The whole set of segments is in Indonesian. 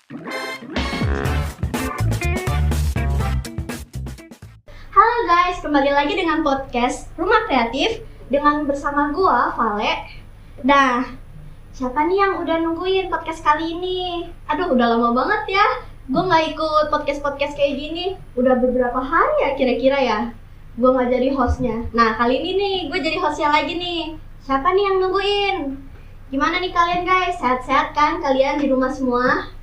Halo guys, kembali lagi dengan podcast Rumah Kreatif dengan bersama gua, Vale. Nah, siapa nih yang udah nungguin podcast kali ini? Aduh, udah lama banget ya gua nggak ikut podcast kayak gini. Udah beberapa hari ya kira-kira ya gua nggak jadi hostnya. Nah, kali ini nih gue jadi hostnya lagi nih. Siapa nih yang nungguin? Gimana nih kalian guys? Sehat-sehat kan kalian di rumah semua?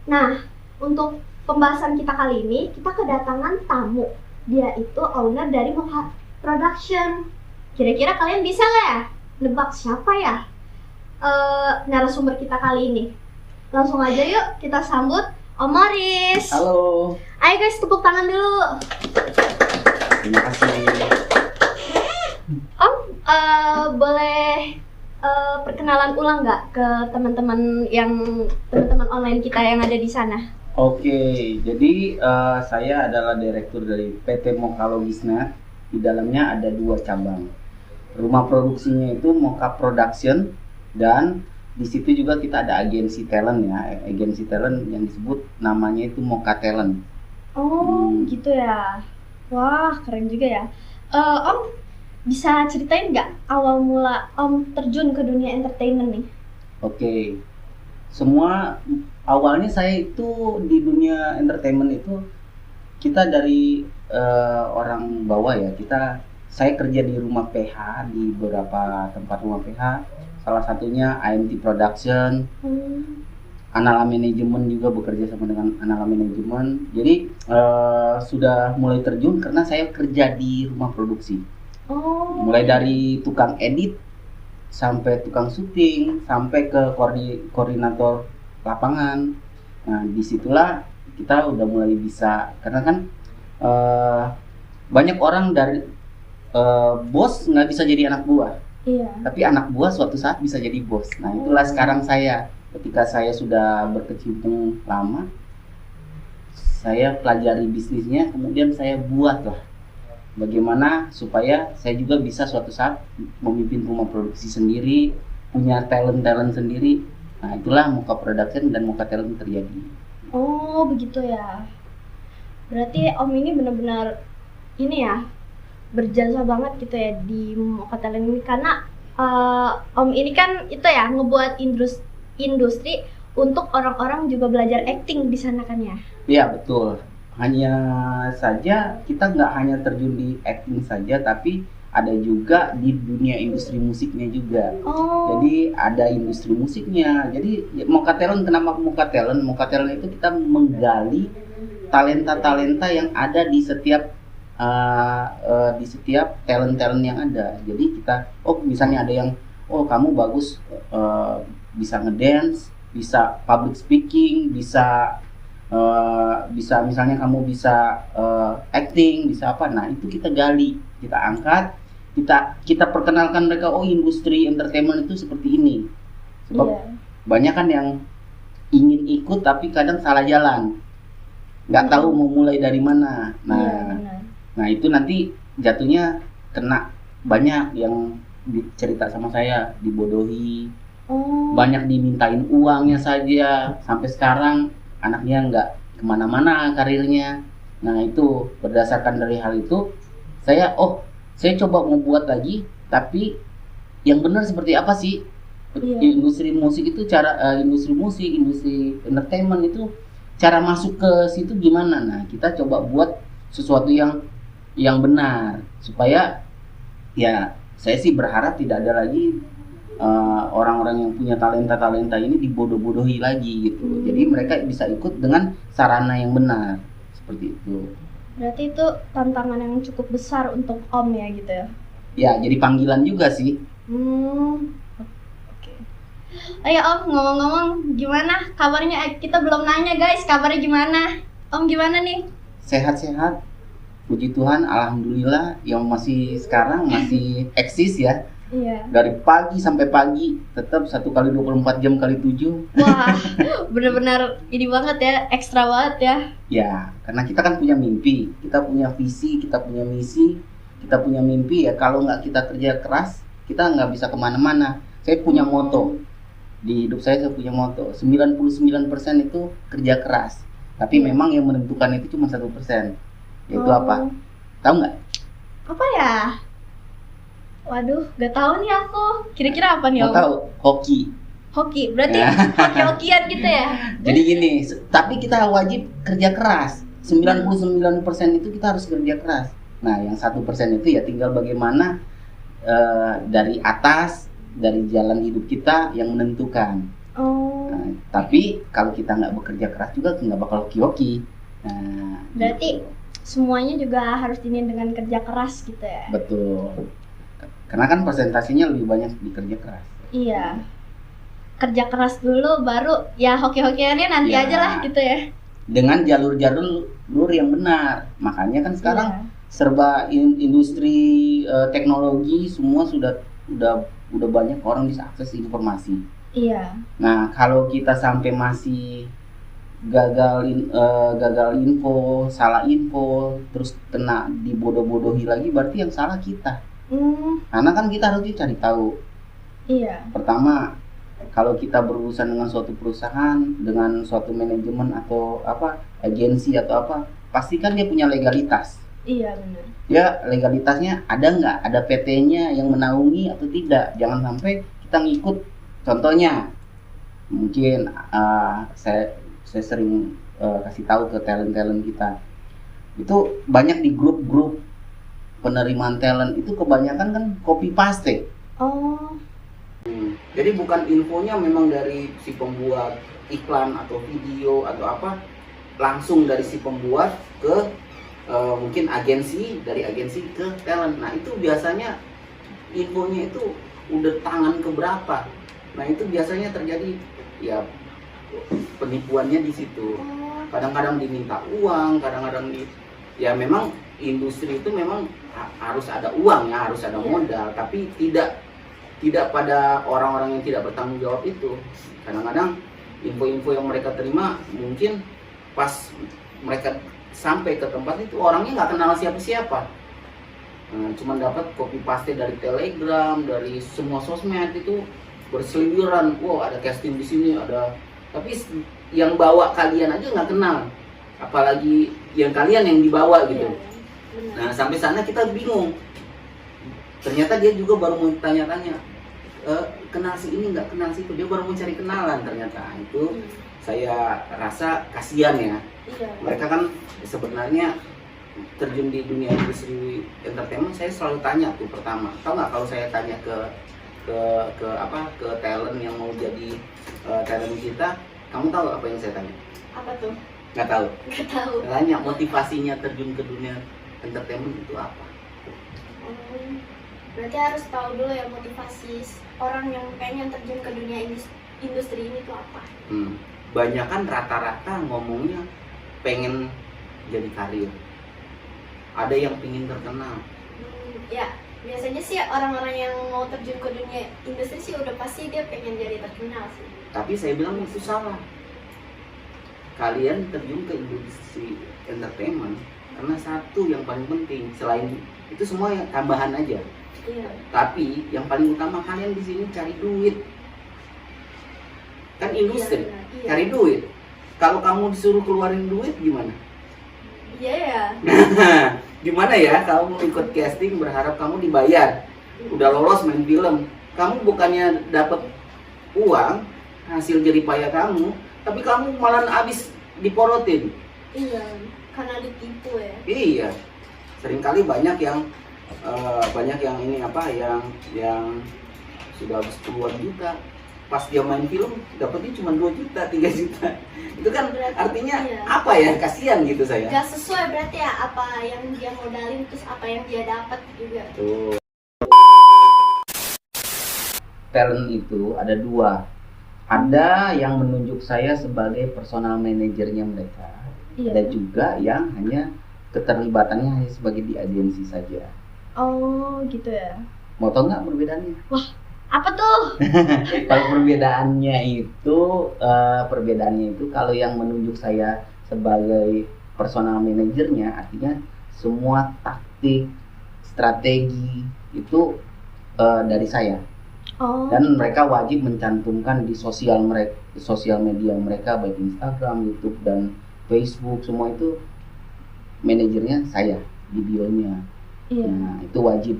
Nah, untuk pembahasan kita kali ini, kita kedatangan tamu. Dia itu owner dari Mocha Production. Kira-kira kalian bisa nggak ya nebak siapa ya narasumber kita kali ini? Langsung aja yuk kita sambut Om Morris. Halo. Ayo guys, tepuk tangan dulu. Terima kasih. Om, boleh perkenalan ulang nggak ke teman-teman online kita yang ada di sana? Oke, jadi saya adalah direktur dari PT Mocha Logisnet. Di dalamnya ada 2 cabang. Rumah produksinya itu Mocha Production, dan di situ juga kita ada agensi talent ya. Agensi talent yang disebut namanya itu Mocha Talent. Oh, gitu ya. Wah, keren juga ya. Om, bisa ceritain nggak awal mula Om terjun ke dunia entertainment nih? Oke. Semua awalnya saya itu di dunia entertainment itu kita dari orang bawah ya. Saya kerja di rumah PH, di beberapa tempat rumah PH. Salah satunya IMT Production. Anala Manajemen juga bekerja sama dengan Anala Manajemen. Jadi sudah mulai terjun karena saya kerja di rumah produksi. Oh. Mulai dari tukang edit sampai tukang syuting sampai ke koordinator lapangan. Nah, disitulah kita udah mulai bisa, karena kan banyak orang dari bos nggak bisa jadi anak buah. Iya. Tapi anak buah suatu saat bisa jadi bos. Nah, itulah sekarang saya. Ketika saya sudah berkecimpung lama, saya pelajari bisnisnya, kemudian saya buatlah bagaimana supaya saya juga bisa suatu saat memimpin rumah produksi sendiri, punya talent sendiri. Nah, itulah Mocha Production dan Mocha Talent terjadi. Oh, begitu ya. Berarti Om ini benar-benar ini ya, berjasa banget gitu ya di Mocha Talent ini, karena Om ini kan itu ya ngebuat industri untuk orang-orang juga belajar acting di sana kan ya? Iya, betul. Hanya saja kita nggak hanya terjun di acting saja, tapi ada juga di dunia industri musiknya juga. Oh. Jadi ada industri musiknya. Jadi Mocha Talent, kenapa Mocha Talent? Mocha Talent itu kita menggali talenta-talenta yang ada di setiap talent yang ada. Jadi kita, misalnya ada yang, kamu bagus bisa ngedance, bisa public speaking, bisa misalnya kamu bisa acting, bisa apa. Nah, itu kita gali, kita angkat, kita perkenalkan mereka, industri entertainment itu seperti ini. Sebab banyak kan yang ingin ikut tapi kadang salah jalan, nggak tahu mau mulai dari mana. Nah itu nanti jatuhnya kena, banyak yang cerita sama saya dibodohi, banyak dimintain uangnya saja, sampai sekarang anaknya nggak kemana-mana karirnya. Nah, itu berdasarkan dari hal itu saya coba membuat lagi, tapi yang benar seperti apa sih? Industri musik itu industri entertainment itu cara masuk ke situ gimana? Nah, kita coba buat sesuatu yang benar, supaya ya saya sih berharap tidak ada lagi orang-orang yang punya talenta ini dibodoh-bodohi lagi gitu. Jadi mereka bisa ikut dengan sarana yang benar, seperti itu. Berarti itu tantangan yang cukup besar untuk Om ya gitu ya? Ya, jadi panggilan juga sih. Oke. Ayo Om, ngomong-ngomong gimana kabarnya? Kita belum nanya guys, kabarnya gimana? Om gimana nih? Sehat-sehat, puji Tuhan, alhamdulillah. Yang sekarang masih eksis ya. Iya. Dari pagi sampai pagi tetap 1 kali 24 jam kali 7. Wah, benar-benar ini banget ya, ekstra banget ya. Ya, karena kita kan punya mimpi, kita punya visi, kita punya misi, kita punya mimpi ya. Kalau nggak kita kerja keras, kita nggak bisa kemana-mana. Saya punya moto, di hidup saya punya moto 99% itu kerja keras, tapi memang yang menentukan itu cuma 1%. Yaitu apa? Tahu nggak? Apa ya? Waduh, gak tahu nih aku. Kira-kira apa nih, Mau Om? tahu? Hoki. Hoki, berarti hoki-hokian gitu ya? Jadi gini, tapi kita wajib kerja keras. 99% itu kita harus kerja keras. Nah, yang 1% itu ya tinggal bagaimana dari atas, dari jalan hidup kita yang menentukan. Nah, tapi kalau kita nggak bekerja keras juga nggak bakal hoki-hoki. Nah, berarti gitu. Semuanya juga harus ini dengan kerja keras gitu ya? Betul. Karena kan presentasinya lebih banyak di kerja keras. Iya. Kerja keras dulu baru ya hoki-hokiannya nanti Ya. aja lah gitu ya. Dengan jalur yang benar. Makanya kan sekarang serba industri teknologi semua udah banyak orang bisa akses informasi. Iya. Nah, kalau kita sampai masih gagal info, salah info, terus kena dibodoh-bodohi lagi, berarti yang salah kita. Karena kan kita harus cari tahu. Iya. Pertama, kalau kita berurusan dengan suatu perusahaan, dengan suatu manajemen atau apa, agensi atau apa, pastikan dia punya legalitas. Iya, benar. Ya, legalitasnya ada nggak? Ada PT-nya yang menaungi atau tidak? Jangan sampai kita ngikut. Contohnya, mungkin saya sering kasih tahu ke talent kita. Itu banyak di grup-grup penerimaan talent itu kebanyakan kan copy paste. Jadi bukan infonya memang dari si pembuat iklan atau video atau apa, langsung dari si pembuat ke mungkin agensi, dari agensi ke talent. Nah, itu biasanya infonya itu udah tangan keberapa. Nah, itu biasanya terjadi ya penipuannya di situ. Kadang-kadang diminta uang, kadang-kadang ya memang industri itu memang harus ada uang ya, harus ada modal, tapi tidak pada orang-orang yang tidak bertanggung jawab itu. Kadang-kadang info-info yang mereka terima mungkin pas mereka sampai ke tempat itu orangnya nggak kenal siapa-siapa. Cuma dapat copy paste dari Telegram, dari semua sosmed itu berseliweran. Wow, ada casting di sini, ada. Tapi yang bawa kalian aja nggak kenal, apalagi yang kalian yang dibawa gitu. Nah, sampai sana kita bingung. Ternyata dia juga baru mau tanya-tanya, kenal si ini nggak, kenal si itu. Dia baru mau cari kenalan ternyata. Itu saya rasa kasihan ya. Mereka kan sebenarnya terjun di dunia industri entertainment. Saya selalu tanya tuh pertama, tahu nggak kalau saya tanya ke talent yang mau jadi talent kita, kamu tahu apa yang saya tanya? Apa tuh? Nggak tahu. Nggak tahu. Tanya motivasinya terjun ke dunia entertainment itu apa? Berarti harus tahu dulu ya motivasi orang yang pengen terjun ke dunia industri ini tuh apa? Banyakan rata-rata ngomongnya pengen jadi karir. Ada yang pengen terkenal. Ya, biasanya sih orang-orang yang mau terjun ke dunia industri sih udah pasti dia pengen jadi terkenal sih. Tapi saya bilang itu salah. Kalian terjun ke industri entertainment karena satu yang paling penting, selain itu semua yang tambahan aja. Iya. Tapi yang paling utama kalian di sini cari duit. Kan industri, cari duit. Kalau kamu disuruh keluarin duit gimana? Iya ya. Gimana ya kamu ikut casting berharap kamu dibayar, udah lolos main film, kamu bukannya dapat uang hasil jerih payah kamu, tapi kamu malah habis diporotin. Iya, karena ditipu ya. Iya, seringkali banyak yang ini apa yang sudah habis puluhan juta, pas dia main film dapatnya cuma 2 juta, 3 juta. Itu kan berarti, artinya apa ya, kasihan gitu saya. Gak sesuai berarti ya apa yang dia modalin terus apa yang dia dapat juga. Tuh. Talent itu ada 2. Ada yang menunjuk saya sebagai personal manajernya mereka. Iya. Ada juga yang hanya keterlibatannya hanya sebagai di agensi saja. Oh gitu ya. Mau tau nggak perbedaannya? Wah, apa tuh? Kalau perbedaannya itu kalau yang menunjuk saya sebagai personal manajernya artinya semua taktik, strategi itu dari saya. Oh. Dan mereka wajib mencantumkan di sosial media mereka, baik Instagram, YouTube, dan Facebook, semua itu manajernya saya, videonya. Iya. Nah, itu wajib,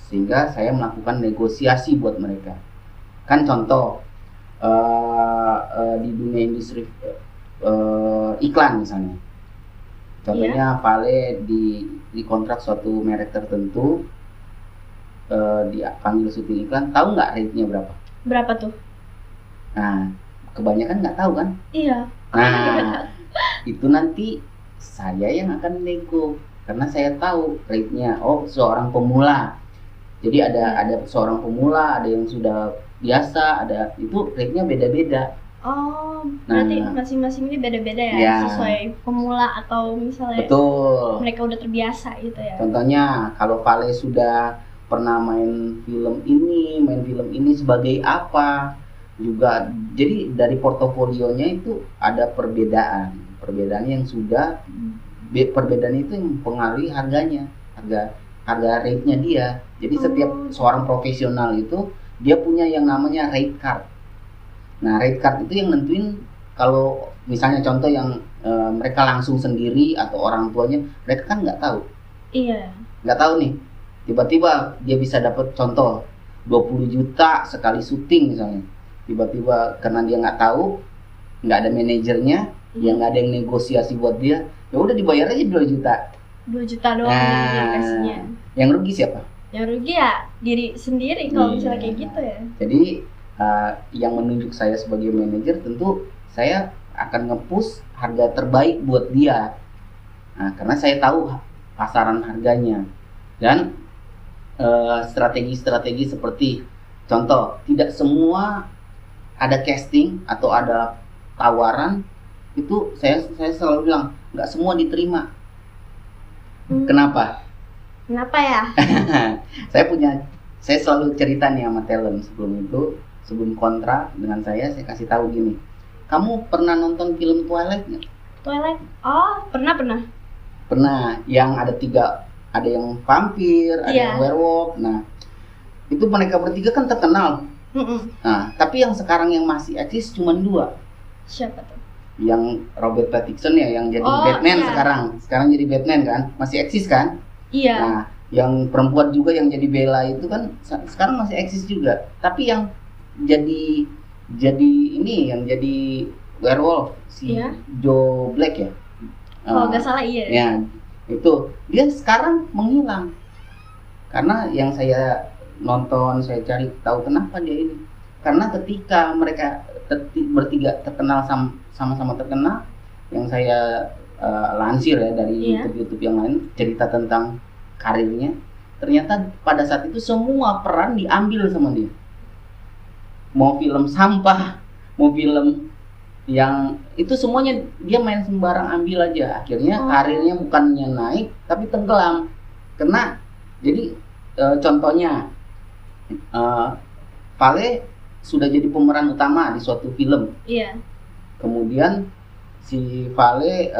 sehingga saya melakukan negosiasi buat mereka. Kan contoh di dunia industri iklan misalnya. Contohnya Vale di kontrak suatu merek tertentu, dipanggil syuting iklan, tahu nggak rate-nya berapa? Berapa tuh? Nah, kebanyakan nggak tahu kan? Iya. Nah, itu nanti saya yang akan nego, karena saya tahu rate-nya. Oh, seorang pemula. Jadi ada seorang pemula, ada yang sudah biasa, ada itu rate-nya beda-beda. Oh, berarti masing-masing ini beda-beda ya, sesuai pemula atau misalnya betul, mereka udah terbiasa gitu ya. Contohnya kalau Vale sudah pernah main film ini sebagai apa juga, jadi dari portofolionya itu ada perbedaan yang sudah perbedaan itu yang mempengaruhi harga rate-nya dia. Jadi setiap seorang profesional itu dia punya yang namanya rate card. Nah, rate card itu yang nentuin, kalau misalnya contoh yang mereka langsung sendiri atau orang tuanya, mereka kan nggak tahu. Iya. Nggak tahu nih. Tiba-tiba dia bisa dapat contoh 20 juta sekali syuting misalnya. Tiba-tiba karena dia nggak tahu, nggak ada manajernya, yang nggak ada yang negosiasi buat dia, ya udah dibayar aja 2 juta. 2 juta doang dikasihnya. Yang rugi siapa? Yang rugi ya diri sendiri kalau misalnya kayak gitu ya. Jadi yang menunjuk saya sebagai manajer, tentu saya akan nge-push harga terbaik buat dia. Nah, karena saya tahu pasaran harganya. Dan strategi-strategi seperti contoh, tidak semua ada casting atau ada tawaran itu saya selalu bilang nggak semua diterima. Kenapa ya? saya selalu cerita nih sama talent sebelum kontrak dengan saya kasih tahu gini, kamu pernah nonton film Twilight nggak? Twilight? Oh, pernah. Yang ada yang vampir, ada yang werewolf. Nah, itu mereka bertiga kan terkenal. Nah, tapi yang sekarang yang masih eksis cuma 2. Siapa tuh? Yang Robert Pattinson ya, yang jadi Batman sekarang jadi Batman kan, masih eksis kan? Iya. Nah, yang perempuan juga yang jadi Bella itu kan sekarang masih eksis juga. Tapi yang jadi werewolf si Joe Black ya. Kalau nggak salah iya. Ya, itu dia sekarang menghilang. Karena yang saya nonton, saya cari tahu kenapa dia ini. Karena ketika mereka bertiga terkenal, sama-sama terkenal, yang saya lansir ya dari YouTube yang lain, cerita tentang karirnya, ternyata pada saat itu semua peran diambil sama dia. Mau film sampah, mau film yang itu semuanya dia main sembarang ambil aja. Akhirnya karirnya bukannya naik tapi tenggelam. Karena jadi contohnya Vale sudah jadi pemeran utama di suatu film. Iya. Kemudian si Vale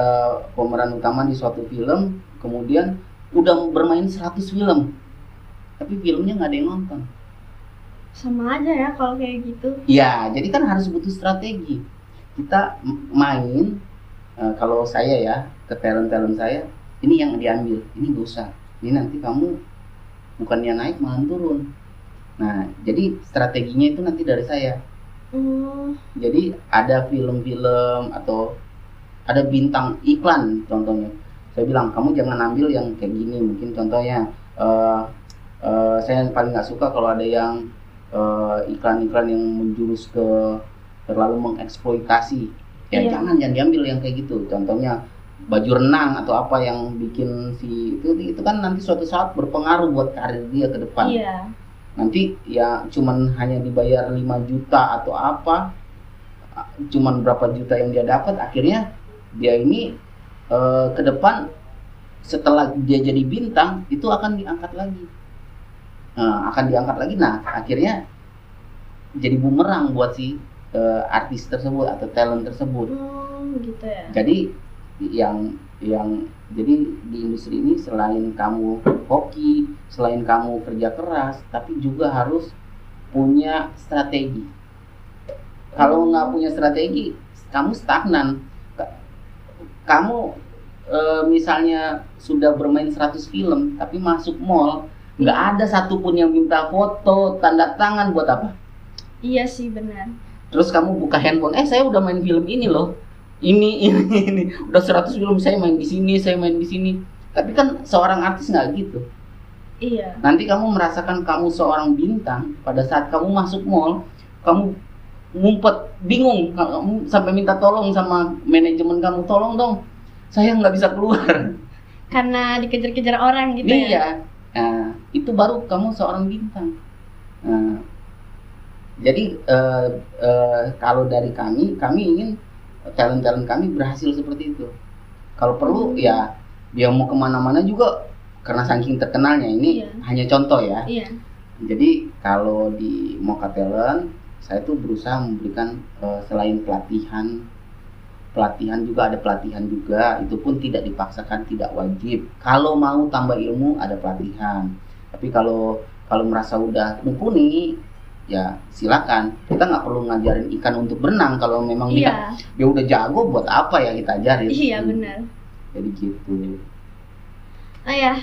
pemeran utama di suatu film, kemudian udah bermain 100 film. Tapi filmnya nggak ada yang nonton. Sama aja ya kalau kayak gitu. Iya, jadi kan harus butuh strategi. Kita main, kalau saya ya, ke talent saya, ini yang diambil, ini gak usah. Ini nanti kamu bukannya naik malah turun. Nah, jadi strateginya itu nanti dari saya. Jadi ada film-film atau ada bintang iklan contohnya. Saya bilang, kamu jangan ambil yang kayak gini. Mungkin contohnya, saya paling nggak suka kalau ada yang iklan-iklan yang menjurus ke terlalu mengeksploitasi. Jangan diambil yang kayak gitu. Contohnya baju renang atau apa yang bikin si itu kan nanti suatu saat berpengaruh buat karir dia ke depan. Nanti ya cuman hanya dibayar 5 juta atau apa, cuman berapa juta yang dia dapat, akhirnya dia ini ke depan setelah dia jadi bintang itu akan diangkat lagi. Nah, akhirnya jadi bumerang buat si artis tersebut atau talent tersebut. Gitu ya. Jadi jadi di industri ini selain kamu hoki, selain kamu kerja keras, tapi juga harus punya strategi. Kalau nggak punya strategi, kamu stagnan. Kamu misalnya sudah bermain 100 film, tapi masuk mall, nggak ada satupun yang minta foto, tanda tangan, buat apa? Iya sih, benar. Terus kamu buka handphone, saya udah main film ini loh, ini, udah 100 film, saya main di sini, saya main di sini. Tapi kan seorang artis nggak gitu. Iya. Nanti kamu merasakan kamu seorang bintang pada saat kamu masuk mall, kamu ngumpet, bingung, kamu sampai minta tolong sama manajemen kamu, tolong dong, saya nggak bisa keluar. Karena dikejar-kejar orang gitu ya. Iya. Nah, itu baru kamu seorang bintang. Nah, jadi kalau dari kami ingin talent kami berhasil seperti itu. Kalau perlu ya dia mau kemana-mana juga, karena saking terkenalnya ini. Iya. Hanya contoh ya. Iya. Jadi kalau di Mocha Talent saya tuh berusaha memberikan selain pelatihan juga, ada pelatihan juga, itu pun tidak dipaksakan, tidak wajib. Kalau mau tambah ilmu ada pelatihan. Tapi kalau merasa udah mumpuni ya silakan. Kita nggak perlu ngajarin ikan untuk berenang kalau memang Iya. dia udah jago, buat apa ya kita ajarin. Iya, benar. Jadi gitu. Oh ya,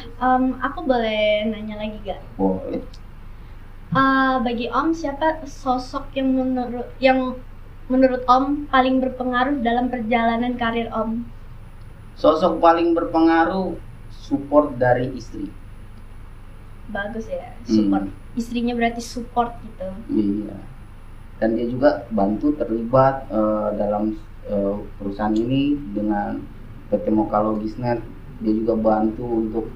aku boleh nanya lagi gak? Boleh. Bagi Om, siapa sosok yang menurut Om paling berpengaruh dalam perjalanan karir Om? Sosok paling berpengaruh support dari istri. Bagus ya, support. Istrinya berarti support gitu. Iya. Dan dia juga bantu terlibat dalam perusahaan ini dengan PT Mocha Logisnet. Dia juga bantu untuk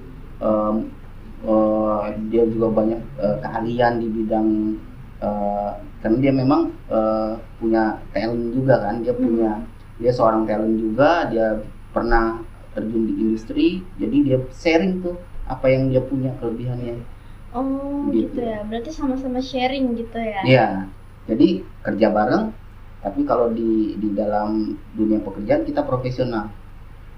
dia juga banyak keahlian di bidang karena dia memang punya talent juga kan. Dia seorang talent juga, dia pernah terjun di industri, jadi dia sharing tuh apa yang dia punya kelebihannya. Oh gitu ya, berarti sama-sama sharing gitu ya. Iya, jadi kerja bareng, tapi kalau di dalam dunia pekerjaan kita profesional.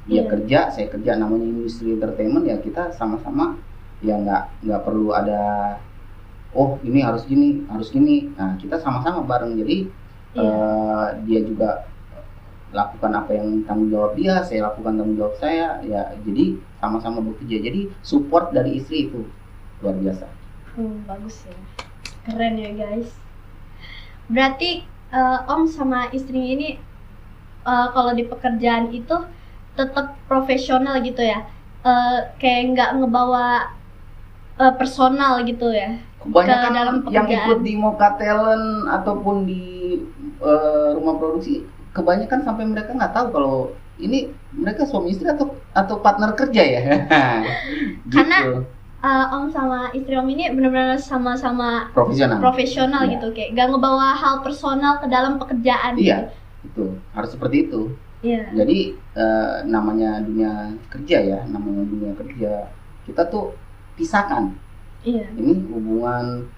Dia kerja, saya kerja, namanya industri entertainment ya, kita sama-sama ya, nggak perlu ada ini harus gini. Nah, kita sama-sama bareng, jadi dia juga lakukan apa yang tanggung jawab dia, saya lakukan tanggung jawab saya ya, jadi sama-sama bekerja. Jadi support dari istri itu luar biasa. Bagus ya, keren ya guys. Berarti Om sama istri ini kalau di pekerjaan itu tetap profesional gitu ya, kayak nggak ngebawa personal gitu ya. Kebanyakan dalam yang pekerjaan. ikut di Mocha Talent ataupun di rumah produksi, kebanyakan sampai mereka nggak tahu kalau ini mereka suami istri atau partner kerja ya. Gitu. Karena Om sama istri Om ini benar-benar sama-sama profesional Ya. gitu, kayak gak ngebawa hal personal ke dalam pekerjaan. Iya, itu harus seperti itu. Iya. Jadi namanya dunia kerja ya, kita tuh pisahkan. Iya. Ini hubungan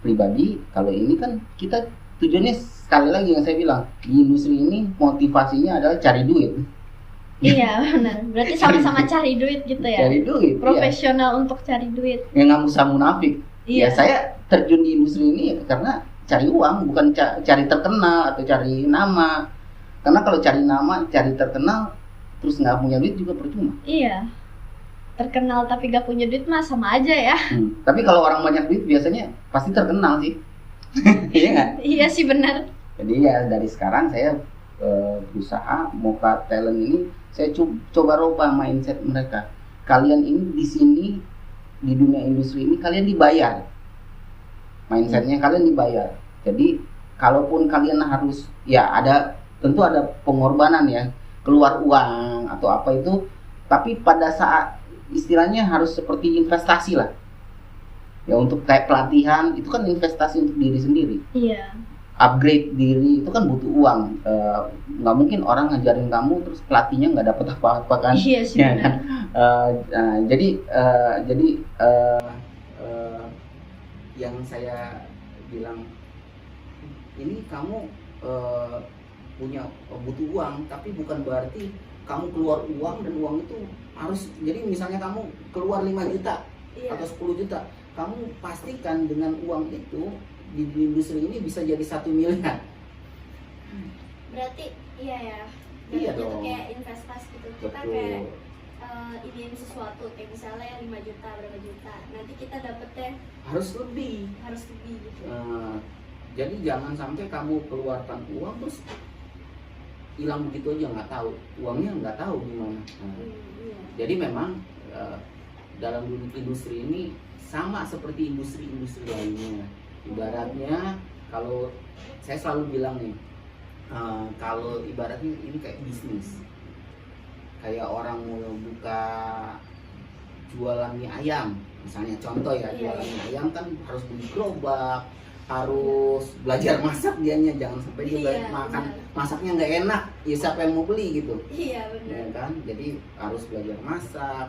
pribadi. Kalau ini kan kita tujuannya, sekali lagi yang saya bilang, di industri ini motivasinya adalah cari duit. Iya benar. Berarti sama-sama cari duit gitu ya. Cari duit. Profesional untuk cari duit. Yang nggak usah munafik. Iya. Ya saya terjun di industri ini karena cari uang, bukan cari terkenal atau cari nama. Karena kalau cari nama, cari terkenal, terus nggak punya duit juga percuma. Iya. Terkenal tapi gak punya duit mah sama aja ya. Tapi kalau orang banyak duit biasanya pasti terkenal sih. Iya nggak? Iya sih benar. Jadi ya dari sekarang saya berusaha Mocha Talent ini, saya coba rubah mindset mereka. Kalian ini di sini, di dunia industri ini kalian dibayar. Mindsetnya kalian dibayar. Jadi kalaupun kalian harus, ya tentu ada pengorbanan ya, keluar uang atau apa itu, tapi pada saat istilahnya harus seperti investasi lah. Ya untuk kayak pelatihan itu kan investasi untuk diri sendiri. Iya. Upgrade diri itu kan butuh uang. Nggak mungkin orang ngajarin kamu terus pelatihnya nggak dapat apa-apa kan? Iya sih. Ya, kan? Jadi yang saya bilang, ini kamu punya butuh uang, tapi bukan berarti kamu keluar uang dan uang itu harus, jadi misalnya kamu keluar 5 juta Iya. atau 10 juta, kamu pastikan dengan uang itu di industri ini bisa jadi 1 miliar. Berarti iya ya. Iya Itu dong. kayak investasi gitu. Kita Betul. kayak idein sesuatu kayak misalnya 5 juta berapa juta. Nanti kita dapetnya Harus lebih. harus lebih gitu. Jadi jangan sampai kamu keluarkan uang terus hilang begitu aja, nggak tahu uangnya, nggak tahu gimana. Iya. Jadi memang dalam industri ini sama seperti industri-industri lainnya. Ibaratnya kalau saya selalu bilang nih, kalau ibaratnya ini kayak bisnis, kayak orang mau buka jualan mie ayam, misalnya contoh ya, Iya, jualan iya. mie ayam kan harus beli gerobak, harus belajar masak dianya, jangan sampai juga Iya, makan benar. masaknya nggak enak, ya siapa yang mau beli gitu. Iya Ya benar. kan, jadi harus belajar masak,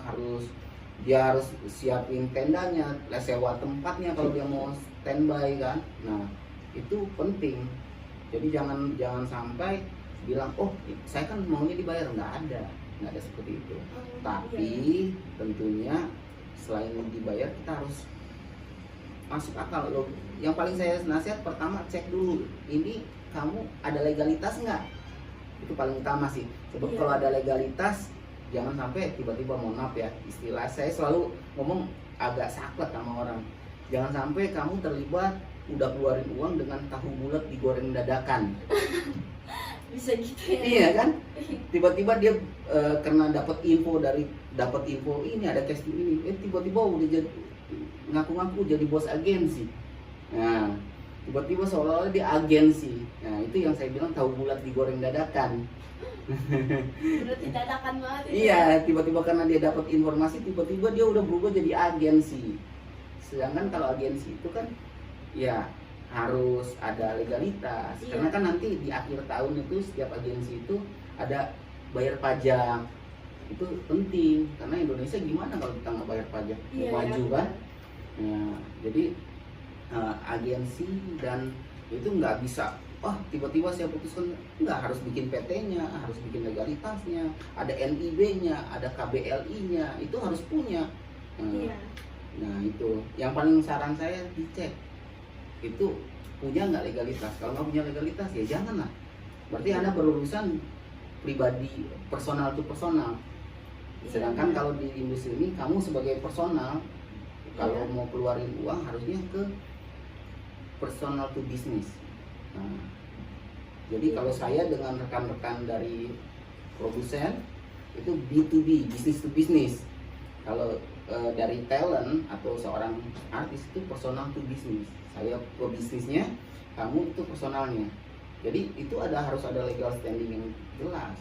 dia harus siapin tendanya, sewa tempatnya kalau dia mau standby kan. Nah itu penting. Jadi jangan sampai bilang oh saya kan maunya dibayar, nggak ada seperti itu. Tapi tentunya selain dibayar kita harus masuk akal loh. Yang paling saya nasihat pertama, cek dulu ini kamu ada legalitas nggak, itu paling utama sih. Sebab Iya. kalau ada legalitas jangan sampai tiba-tiba, mohon maaf ya istilah saya selalu ngomong agak saklek sama orang, jangan sampai kamu terlibat udah keluarin uang dengan tahu bulat digoreng dadakan. Bisa gitu ya. Iya kan, tiba-tiba dia karena dapat info ini ada casting ini, tiba-tiba udah jadi ngaku-ngaku jadi bos agensi. Nah tiba-tiba seolah-olah dia agensi. Nah itu yang saya bilang tahu bulat digoreng dadakan. Berarti dadakan banget itu. Iya, tiba-tiba karena dia dapat informasi, tiba-tiba dia udah berubah jadi agensi. Sedangkan kalau agensi itu kan ya harus ada legalitas. Iya. Karena kan nanti di akhir tahun itu setiap agensi itu ada bayar pajak. Itu penting karena Indonesia gimana kalau kita nggak bayar pajak? Iya, Maju iya. kan? Nah, jadi agensi dan itu nggak bisa tiba-tiba saya putuskan, nggak, harus bikin PT-nya, harus bikin legalitasnya, ada NIB-nya, ada KBLI-nya, itu harus punya. Iya. Nah itu yang paling saran saya, dicek itu punya nggak legalitas. Kalau nggak punya legalitas ya jangan lah, berarti Anda berurusan pribadi, personal to personal. Sedangkan Iya. kalau di industri ini kamu sebagai personal, kalau Iya. mau keluarin uang harusnya ke personal to business. Nah, jadi kalau saya dengan rekan-rekan dari produsen itu B2B, business to business. Kalau dari talent atau seorang artis itu personal to business. Saya ke bisnisnya, kamu itu personalnya. Jadi itu harus ada legal standing yang jelas.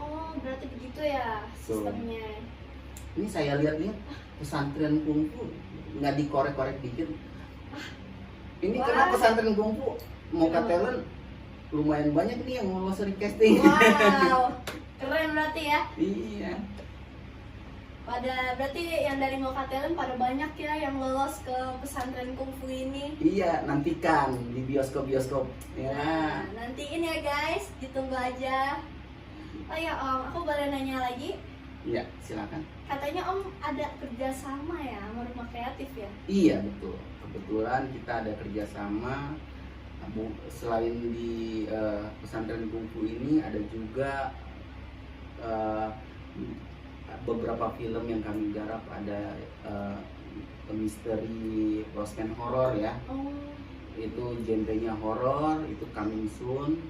Oh, berarti begitu ya sistemnya. Ini saya lihat-lihat pesantren kungfu nggak dikorek-korek dikit. Ini Wah. karena pesantren kungfu mau ke talent lumayan banyak nih yang lolos recasting. Wow, keren berarti ya. Iya. Berarti yang dari Mocha Talent pada banyak ya yang lolos ke pesantren kungfu ini. Iya, nantikan di bioskop-bioskop. Ya. Nah, nantiin ya guys, ditunggu aja. Oh ya Om, aku boleh nanya lagi? Iya, silakan. Katanya Om ada kerjasama ya sama Rumah Kreatif ya? Iya, betul. Kebetulan kita ada kerjasama. Selain di pesantren kungfu ini ada juga beberapa film yang kami garap. Ada misteri, suspense horror ya. Oh, Itu genrenya horror, itu coming soon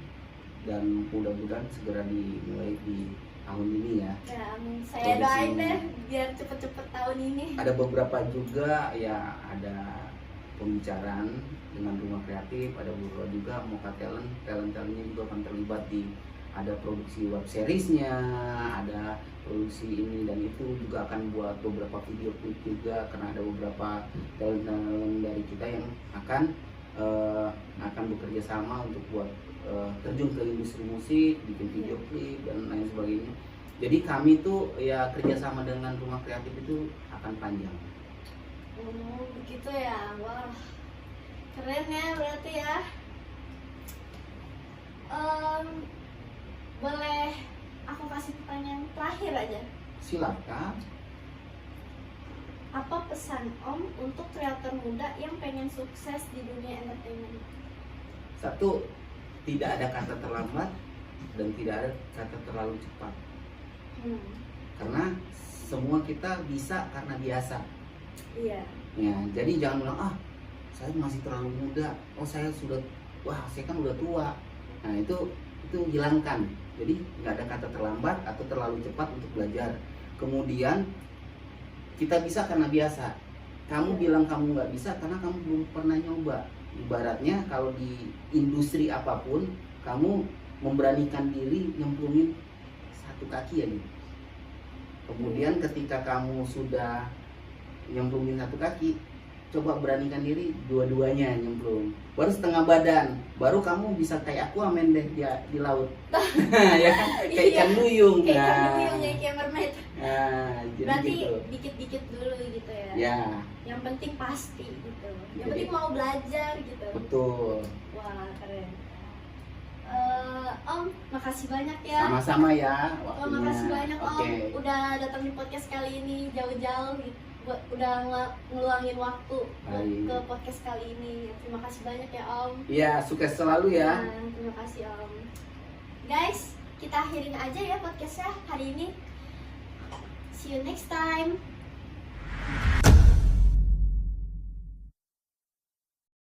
dan mudah-mudahan segera dimulai di tahun ini ya. ya amin. Saya doain deh biar cepet-cepet tahun ini. Ada beberapa juga ya, ada pembicaraan dengan Rumah Kreatif, ada beberapa juga Mocha talent-talentnya juga akan terlibat di, ada produksi web seriesnya, ada produksi ini dan itu, juga akan buat beberapa video klip juga karena ada beberapa talent dari kita yang akan bekerja sama untuk buat terjun ke industri musik, bikin video klip dan lain sebagainya. Jadi kami tuh ya kerjasama dengan Rumah Kreatif itu akan panjang. Oh, begitu ya. Wah, keren ya berarti ya. Boleh aku kasih pertanyaan terakhir aja? Silakan. Apa pesan Om untuk kreator muda yang pengen sukses di dunia entertainment? Satu, tidak ada kata terlambat dan tidak ada kata terlalu cepat. Karena semua kita bisa karena biasa. Iya. Ya, jadi jangan bilang saya masih terlalu muda. Saya kan udah tua. Nah, itu hilangkan. Jadi nggak ada kata terlambat atau terlalu cepat untuk belajar. Kemudian kita bisa karena biasa. Kamu bilang kamu nggak bisa karena kamu belum pernah nyoba. Ibaratnya kalau di industri apapun, kamu memberanikan diri nyemplungin satu kaki ya gitu. Kemudian ketika kamu sudah nyemplungin satu kaki, coba beranikan diri dua-duanya nyemplung. Baru setengah badan, baru kamu bisa kayak aku amen deh di laut. Ya kan? Kayak ikan duyung. Kayak ikan duyung, kayak mermaid. Nah, jadi berarti gitu. dikit-dikit dulu gitu ya. Ya. Yang penting pasti gitu. Yang Jadi, penting mau belajar gitu. Betul. Wah, keren. Om, makasih banyak ya. Sama-sama ya. Om, makasih banyak Om. Oke. Udah datang di podcast kali ini jauh-jauh gitu. Udah ngeluangin waktu ke podcast kali ini. Terima kasih banyak ya Om. Iya, sukses selalu ya. Nah, terima kasih Om. Guys, kita akhirin aja ya podcastnya hari ini. See you next time.